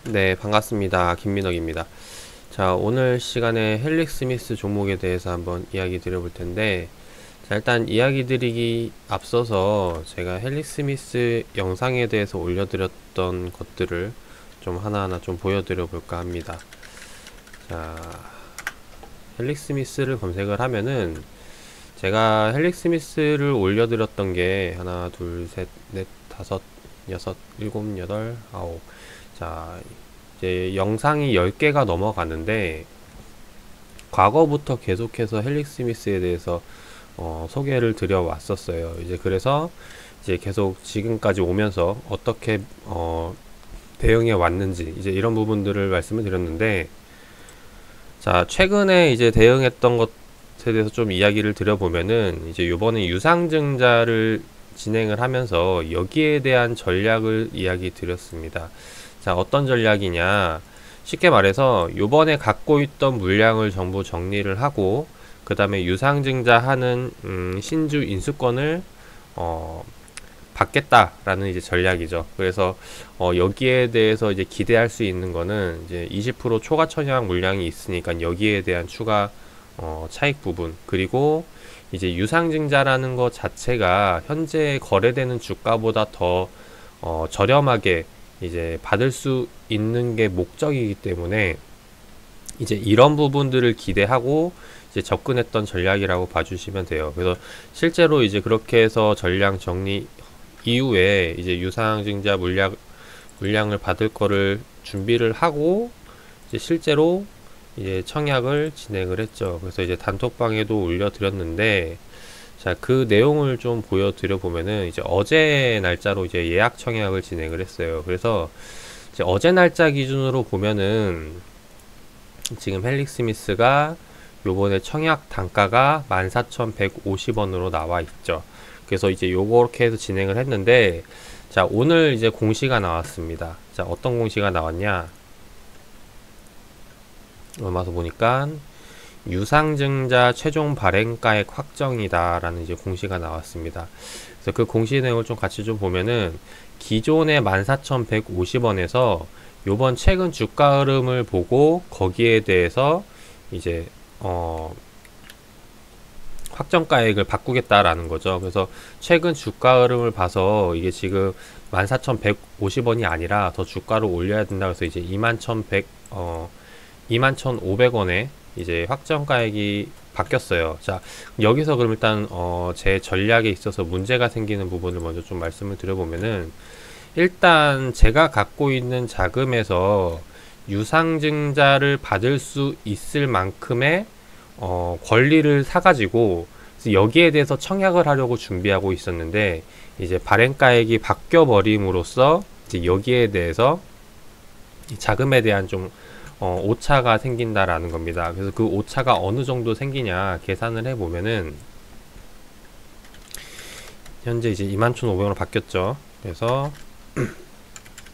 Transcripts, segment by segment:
네, 반갑습니다. 김민혁입니다. 자, 오늘 시간에 헬릭 스미스 종목에 대해서 한번 이야기 드려볼 텐데, 자, 일단 이야기 드리기 앞서서 제가 헬릭 스미스 영상에 대해서 올려드렸던 것들을 좀 하나하나 좀 보여드려 볼까 합니다. 자, 헬릭 스미스를 검색을 하면은 제가 헬릭 스미스를 올려드렸던 게 하나, 둘, 셋, 넷, 다섯, 여섯, 일곱, 여덟, 아홉. 자, 이제 영상이 10개가 넘어가는데 과거부터 계속해서 헬릭 스미스에 대해서 소개를 드려 왔었어요. 이제 그래서 이제 계속 지금까지 오면서 어떻게 대응해 왔는지 이제 이런 부분들을 말씀을 드렸는데, 자, 최근에 이제 대응했던 것에 대해서 좀 이야기를 드려보면은, 이제 요번에 유상증자를 진행을 하면서 여기에 대한 전략을 이야기 드렸습니다. 자, 어떤 전략이냐, 쉽게 말해서 요번에 갖고 있던 물량을 전부 정리를 하고 그 다음에 유상증자 하는 신주 인수권을 받겠다라는 이제 전략이죠. 그래서 여기에 대해서 이제 기대할 수 있는 거는 이제 20% 초과 청약 물량이 있으니까 여기에 대한 추가 차익 부분, 그리고 이제 유상증자라는 것 자체가 현재 거래되는 주가보다 더 저렴하게 이제 받을 수 있는 게 목적이기 때문에 이제 이런 부분들을 기대하고 이제 접근했던 전략이라고 봐주시면 돼요. 그래서 실제로 이제 그렇게 해서 전량 정리 이후에 이제 유상증자 물량을 받을 거를 준비를 하고 이제 실제로 이제 청약을 진행을 했죠. 그래서 이제 단톡방에도 올려드렸는데, 자, 그 내용을 좀 보여드려 보면은 이제 어제 날짜로 이제 예약 청약을 진행을 했어요. 그래서 이제 어제 날짜 기준으로 보면은 지금 헬릭 스미스가 요번에 청약 단가가 14,150원으로 나와 있죠. 그래서 이제 요렇게 해서 진행을 했는데, 자, 오늘 이제 공시가 나왔습니다. 자, 어떤 공시가 나왔냐? 와서 보니까 유상증자 최종 발행가액 확정이다 라는 이제 공시가 나왔습니다. 그래서 그 공시 내용을 좀 같이 좀 보면은, 기존의 14,150원에서 요번 최근 주가 흐름을 보고 거기에 대해서 이제 확정가액을 바꾸겠다라는 거죠. 그래서 최근 주가 흐름을 봐서 이게 지금 14,150원이 아니라 더 주가를 올려야 된다. 그래서 이제 21,500원에 이제 확정가액이 바뀌었어요. 자, 여기서 그럼 일단 제 전략에 있어서 문제가 생기는 부분을 먼저 좀 말씀을 드려보면은, 일단 제가 갖고 있는 자금에서 유상증자를 받을 수 있을 만큼의 권리를 사가지고 여기에 대해서 청약을 하려고 준비하고 있었는데, 이제 발행가액이 바뀌어 버림으로써 이제 여기에 대해서 자금에 대한 좀 오차가 생긴다라는 겁니다. 그래서 그 오차가 어느 정도 생기냐 계산을 해보면은, 현재 이제 21,500원으로 바뀌었죠. 그래서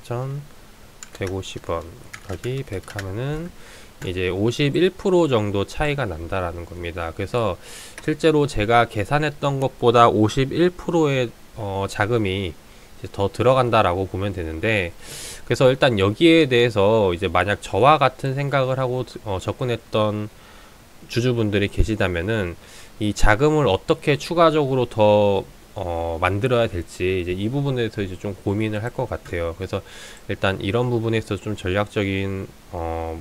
1,150원 곱하기 100 하면은 이제 51% 정도 차이가 난다라는 겁니다. 그래서 실제로 제가 계산했던 것보다 51%의 자금이 이제 더 들어간다라고 보면 되는데, 그래서 일단 여기에 대해서 이제 만약 저와 같은 생각을 하고 접근했던 주주분들이 계시다면은 이 자금을 어떻게 추가적으로 더 만들어야 될지 이제 이 부분에 대해서 이제 좀 고민을 할 것 같아요. 그래서 일단 이런 부분에서 좀 전략적인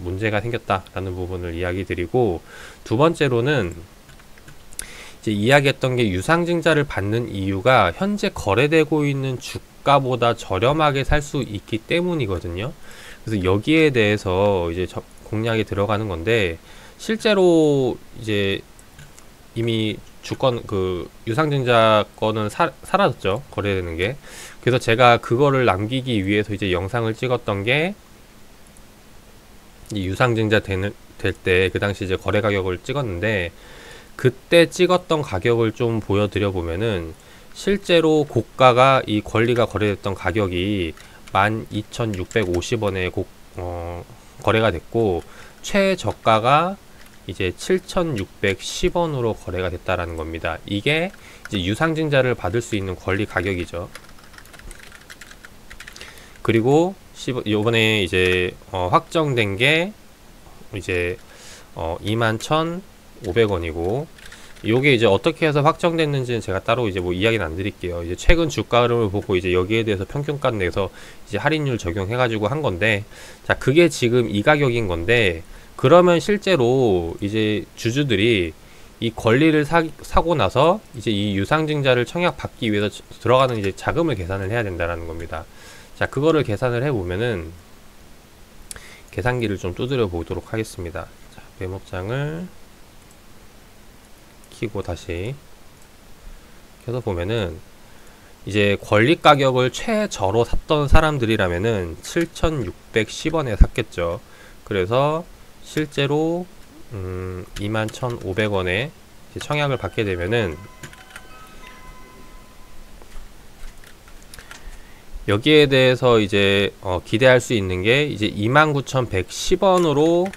문제가 생겼다라는 부분을 이야기 드리고, 두 번째로는 이제 이야기했던 게 유상증자를 받는 이유가 현재 거래되고 있는 주가보다 저렴하게 살 수 있기 때문이거든요. 그래서 여기에 대해서 이제 공략이 들어가는 건데, 실제로 이제 이미 주권 그 유상증자 건은 사라졌죠, 거래되는 게. 그래서 제가 그거를 남기기 위해서 이제 영상을 찍었던 게, 이 유상증자 될 때 그 당시 이제 거래 가격을 찍었는데, 그때 찍었던 가격을 좀 보여드려 보면은 실제로 고가가 이 권리가 거래됐던 가격이 12,650원에 거래가 됐고, 최저가가 이제 7,610원으로 거래가 됐다라는 겁니다. 이게 이제 유상증자를 받을 수 있는 권리 가격이죠. 그리고 요번에 이제 확정된 게 이제 21,500원이고, 요게 이제 어떻게 해서 확정됐는지는 제가 따로 이제 뭐 이야기는 안 드릴게요. 이제 최근 주가 흐름을 보고 이제 여기에 대해서 평균가 내서 이제 할인율 적용해가지고 한 건데, 자, 그게 지금 이 가격인 건데, 그러면 실제로 이제 주주들이 이 권리를 사고 나서 이제 이 유상증자를 청약받기 위해서 들어가는 이제 자금을 계산을 해야 된다라는 겁니다. 자, 그거를 계산을 해보면은 계산기를 좀 두드려 보도록 하겠습니다. 자, 메모장을 키고 다시 켜서 보면은 이제 권리 가격을 최저로 샀던 사람들이라면은 7,610원에 샀겠죠. 그래서 실제로 21,500원에 청약을 받게 되면은 여기에 대해서 이제 기대할 수 있는 게 이제 29,110원으로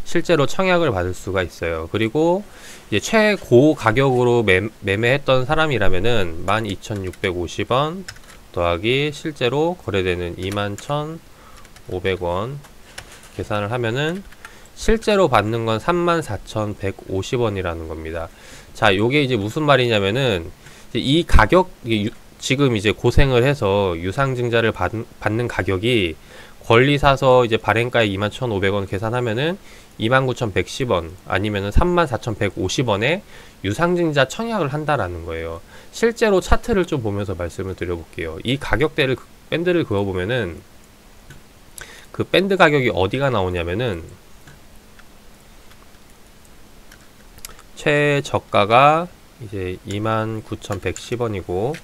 실제로 청약을 받을 수가 있어요. 그리고 이제 최고 가격으로 매매했던 사람이라면은 12,650원 더하기 실제로 거래되는 21,500원 계산을 하면은 실제로 받는 건 34,150원이라는 겁니다. 자, 요게 이제 무슨 말이냐면은 이 가격, 지금 이제 고생을 해서 유상증자를 받는 가격이 권리 사서 이제 발행가에 21,500원 계산하면은 29,110원 아니면은 34,150원에 유상증자 청약을 한다라는 거예요. 실제로 차트를 좀 보면서 말씀을 드려볼게요. 이 가격대를 밴드를 그어보면은 그 밴드 가격이 어디가 나오냐면은 최저가가 이제 29,110원이고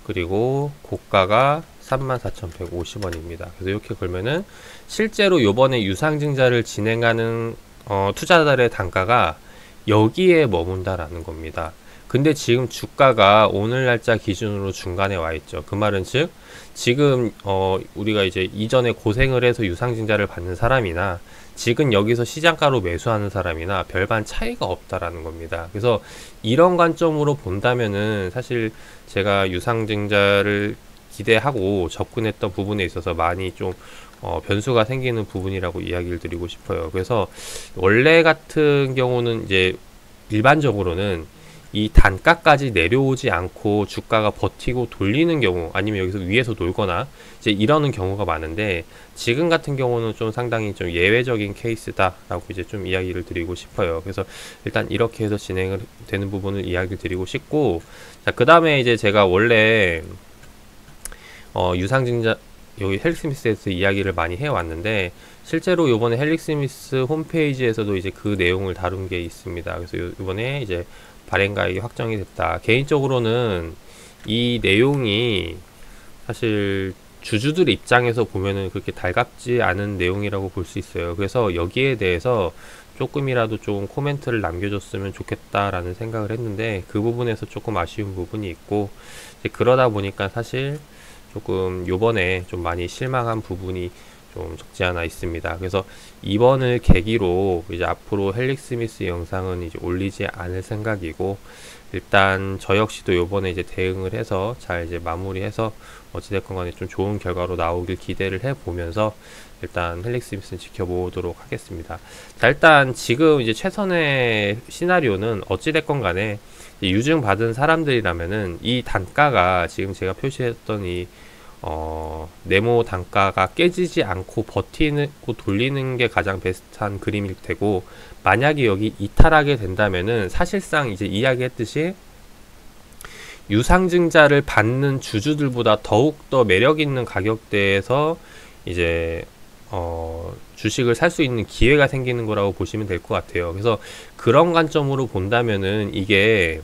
그리고 고가가 34,150원입니다. 그래서 이렇게 걸면은 실제로 요번에 유상증자를 진행하는 투자자들의 단가가 여기에 머문다라는 겁니다. 근데 지금 주가가 오늘 날짜 기준으로 중간에 와 있죠. 그 말은 즉 지금 우리가 이제 이전에 고생을 해서 유상증자를 받는 사람이나 지금 여기서 시장가로 매수하는 사람이나 별반 차이가 없다라는 겁니다. 그래서 이런 관점으로 본다면은 사실 제가 유상증자를 기대하고 접근했던 부분에 있어서 많이 좀 변수가 생기는 부분이라고 이야기를 드리고 싶어요. 그래서 원래 같은 경우는 이제 일반적으로는 이 단가까지 내려오지 않고 주가가 버티고 돌리는 경우 아니면 여기서 위에서 놀거나 이제 이러는 경우가 많은데 지금 같은 경우는 좀 상당히 좀 예외적인 케이스다라고 이제 좀 이야기를 드리고 싶어요. 그래서 일단 이렇게 해서 진행을 되는 부분을 이야기를 드리고 싶고, 자, 그 다음에 이제 제가 원래 유상증자 여기 헬릭스미스에서 이야기를 많이 해왔는데 실제로 요번에 헬릭스미스 홈페이지에서도 이제 그 내용을 다룬 게 있습니다. 그래서 요번에 이제 발행가액이 확정이 됐다. 개인적으로는 이 내용이 사실 주주들 입장에서 보면은 그렇게 달갑지 않은 내용이라고 볼 수 있어요. 그래서 여기에 대해서 조금이라도 좀 코멘트를 남겨줬으면 좋겠다라는 생각을 했는데 그 부분에서 조금 아쉬운 부분이 있고 이제 그러다 보니까 사실 조금 요번에 좀 많이 실망한 부분이 좀 적지 않아 있습니다. 그래서 이번을 계기로 이제 앞으로 헬릭스미스 영상은 이제 올리지 않을 생각이고 일단 저 역시도 요번에 이제 대응을 해서 잘 이제 마무리해서 어찌됐건 간에 좀 좋은 결과로 나오길 기대를 해보면서 일단 헬릭스미스는 지켜보도록 하겠습니다. 자, 일단 지금 이제 최선의 시나리오는 어찌됐건 간에 유증 받은 사람들이라면은 이 단가가 지금 제가 표시했던 이 네모 단가가 깨지지 않고 버티고 돌리는 게 가장 베스트한 그림일 테고, 만약에 여기 이탈하게 된다면은 사실상 이제 이야기했듯이 유상증자를 받는 주주들보다 더욱더 매력 있는 가격대에서 이제 주식을 살 수 있는 기회가 생기는 거라고 보시면 될 것 같아요. 그래서 그런 관점으로 본다면은 이게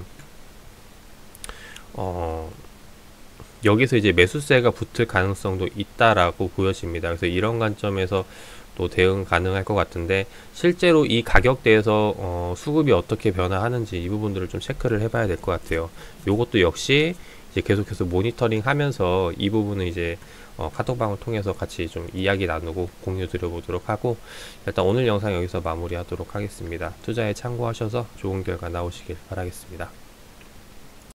여기서 이제 매수세가 붙을 가능성도 있다라고 보여집니다. 그래서 이런 관점에서 또 대응 가능할 것 같은데 실제로 이 가격대에서 수급이 어떻게 변화하는지 이 부분들을 좀 체크를 해봐야 될 것 같아요. 요것도 역시 이제 계속해서 모니터링 하면서 이 부분은 이제 카톡방을 통해서 같이 좀 이야기 나누고 공유 드려보도록 하고 일단 오늘 영상 여기서 마무리하도록 하겠습니다. 투자에 참고하셔서 좋은 결과 나오시길 바라겠습니다.